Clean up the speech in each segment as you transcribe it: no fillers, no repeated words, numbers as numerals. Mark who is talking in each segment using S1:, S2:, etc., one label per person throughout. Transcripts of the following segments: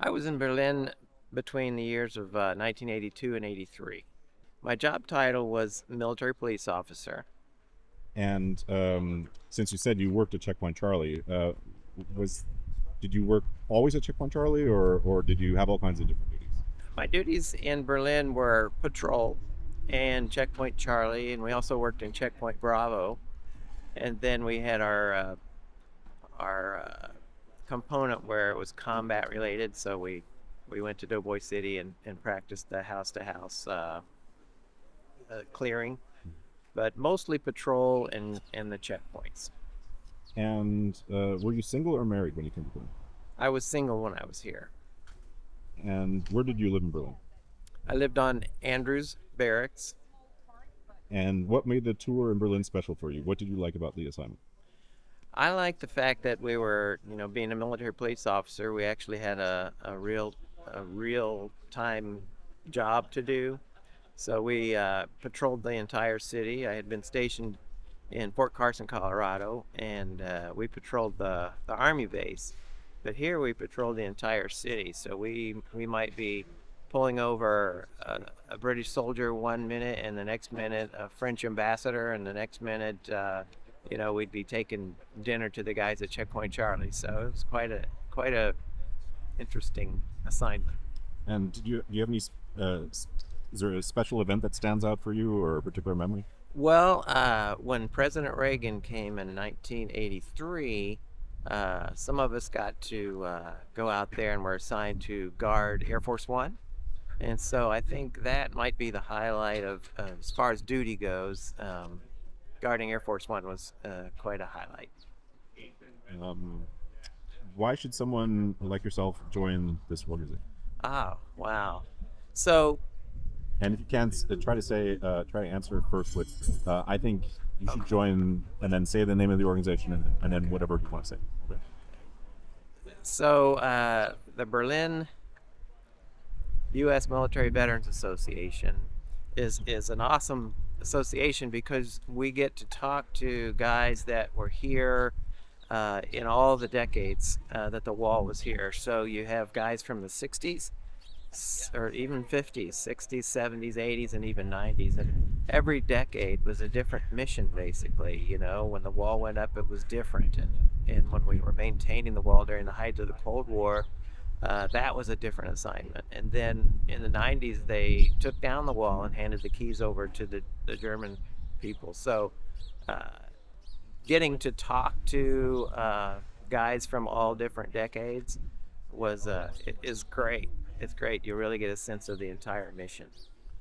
S1: I was in Berlin between the years of 1982 and 83. My job title was military police officer.
S2: And since you said you worked at Checkpoint Charlie, was did you work always at Checkpoint Charlie, or did you have all kinds of different duties?
S1: My duties in Berlin were patrol and Checkpoint Charlie, and we also worked in Checkpoint Bravo. And then we had our component where it was combat related, so we went to Doughboy City and practiced the house to house clearing, but mostly patrol and the checkpoints.
S2: And were you single or married when you came to Berlin?
S1: I was single when I was here.
S2: And where did you live in Berlin?
S1: I lived on Andrews Barracks.
S2: And what made the tour in Berlin special for you? What did you like about the assignment?
S1: I liked the fact that we were, being a military police officer, we actually had a real time job to do. So we patrolled the entire city. I had been stationed in Fort Carson, Colorado, and we patrolled the Army base. But here we patrolled the entire city. So we might be pulling over a British soldier one minute, and the next minute a French ambassador, and the next minute, we'd be taking dinner to the guys at Checkpoint Charlie. So it was quite a interesting assignment.
S2: And do you have any? Is there a special event that stands out for you, or a particular memory?
S1: Well, when President Reagan came in 1983, some of us got to go out there and were assigned to guard Air Force One. And so I think that might be the highlight of, as far as duty goes. Guarding Air Force One was quite a highlight.
S2: Um, why should someone like yourself join this organization?
S1: Oh, wow. So,
S2: And if you can, try to answer first with, I think you should join, and then say the name of the organization, and then whatever you want to say. Okay.
S1: the Berlin U.S. Military Veterans Association is an awesome association because we get to talk to guys that were here in all the decades that the wall was here. So you have guys from the 60s or even 50s, 60s, 70s, 80s, and even 90s. And every decade was a different mission, basically. When the wall went up, it was different. And when we were maintaining the wall during the height of the Cold War, that was a different assignment. And then in the 90s, they took down the wall and handed the keys over to the German people. So getting to talk to guys from all different decades is great. It's great. You really get a sense of the entire mission.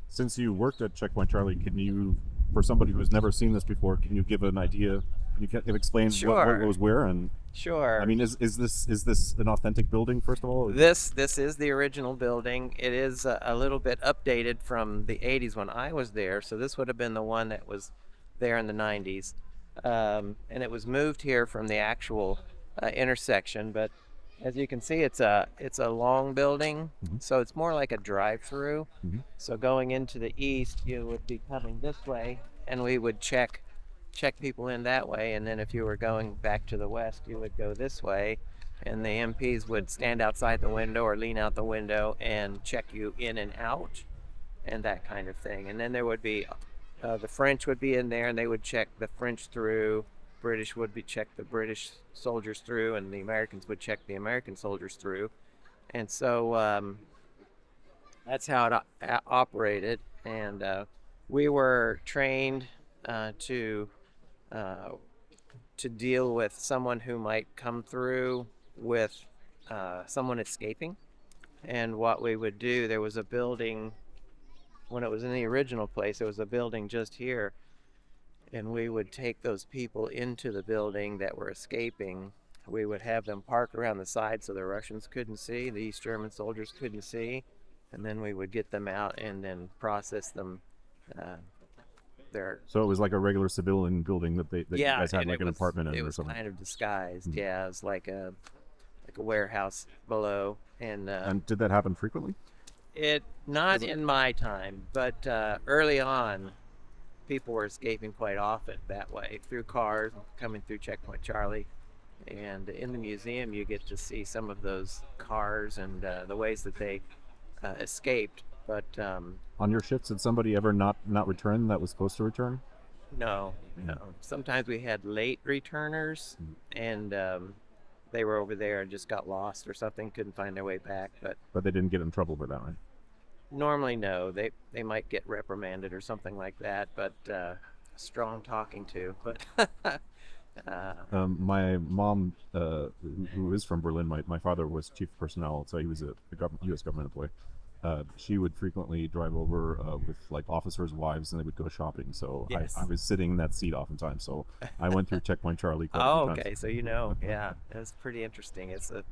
S2: Since you worked at Checkpoint Charlie, can you, for somebody who's never seen this before, can you give an idea? Can you explain what
S1: Sure,
S2: was where? And I
S1: sure.
S2: mean, is this an authentic building? First of all,
S1: This is the original building. It is a little bit updated from the 80s when I was there. So this would have been the one that was there in the 90s. And it was moved here from the actual intersection. But as you can see, it's a long building,
S2: hmm
S1: so it's more like a drive-through.
S2: hmm
S1: So going into the east, you would be coming this way, and we would check people in that way. And then if you were going back to the west, you would go this way, and the MPs would stand outside the window or lean out the window and check you in and out, and that kind of thing. And then there would be the French would be in there, and they would check the French through. British would be check the British soldiers through, and the Americans would check the American soldiers through. And so that's how it operated. And we were trained to uh, to deal with someone who might come through with someone escaping. And what we would do, there was a building when it was in the original place. There was a building just here, and we would take those people into the building that were escaping. We would have them park around the side so the Russians couldn't see, the East German soldiers couldn't see, and then we would get them out and then process them. Uh, there,
S2: so it was like a regular civilian building that you
S1: yeah,
S2: guys had
S1: and
S2: like an apartment
S1: it
S2: in or
S1: was
S2: something.
S1: kind of disguised.
S2: Mhm.
S1: Yeah, it was like a warehouse below, and
S2: And did that happen frequently?
S1: it not in my time, but early on, people were escaping quite often that way through cars coming through Checkpoint Charlie. And in the museum, you get to see some of those cars and the ways that they escaped. But
S2: On your ships, did somebody ever not return that was supposed to return?
S1: no, no.
S2: Mm.
S1: Sometimes we had late returners,
S2: Mm.
S1: and they were over there and just got lost or something, couldn't find their way back. But
S2: But they didn't get in trouble for that, right?
S1: normally, no. They might get reprimanded or something like that. But strong talking to. But
S2: My mom, who is from Berlin, my father was chief of personnel, so he was a U.S. government employee. She would frequently drive over with like officers' wives, and they would go shopping. So
S1: yes.
S2: I was sitting in that seat oftentimes. So I went through Checkpoint Charlie quite a
S1: Oh,
S2: few times.
S1: okay. So yeah, it's pretty interesting. It's a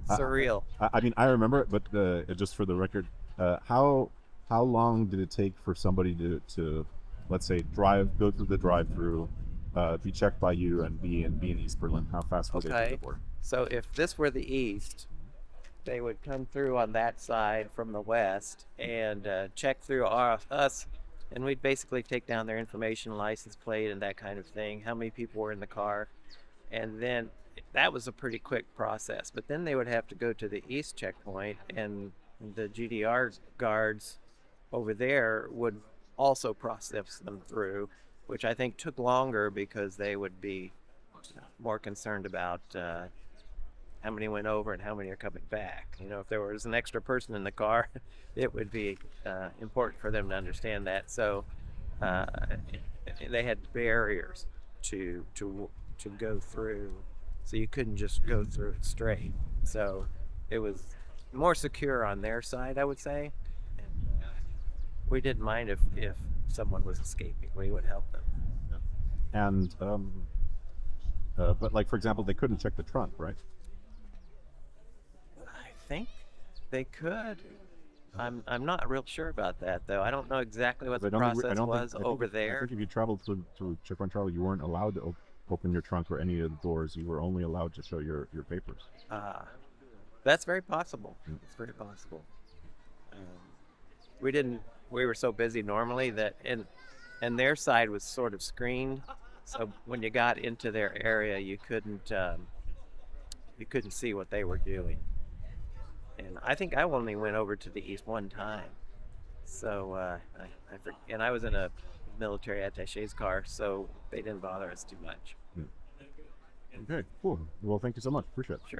S2: I,
S1: surreal.
S2: I mean, I remember it, but just for the record, how long did it take for somebody to let's say go through the drive-through, be checked by you, and be in East Berlin? How fast was it through
S1: Okay.
S2: the border?
S1: So if this were the east, they would come through on that side from the west and check through us, and we'd basically take down their information, license plate, and that kind of thing. How many people were in the car, and then that was a pretty quick process. But then they would have to go to the east checkpoint, and the GDR guards over there would also process them through, which I think took longer because they would be more concerned about how many went over and how many are coming back. You know, if there was an extra person in the car, it would be important for them to understand that. So uh, they had barriers to go through, so you couldn't just go through it straight. So it was more secure on their side, I would say. And we didn't mind if someone was escaping. We would help them.
S2: And but like for example, they couldn't check the trunk, right?
S1: I think they could. I'm not real sure about that though. I don't know exactly what
S2: 'Cause
S1: the process was over
S2: I
S1: there.
S2: think if you traveled through Checkpoint Charlie, you weren't allowed to open your trunk or any of the doors. You were only allowed to show your papers.
S1: Uh, that's very possible.
S2: Mm.
S1: It's very possible. Um, we didn't. We were so busy normally that and their side was sort of screened, so when you got into their area, you couldn't see what they were doing. And I think I only went over to the east one time. So and I was in a military attache's car, so they didn't bother us too much.
S2: Okay, cool. Well, thank you so much. Appreciate it.
S1: Sure.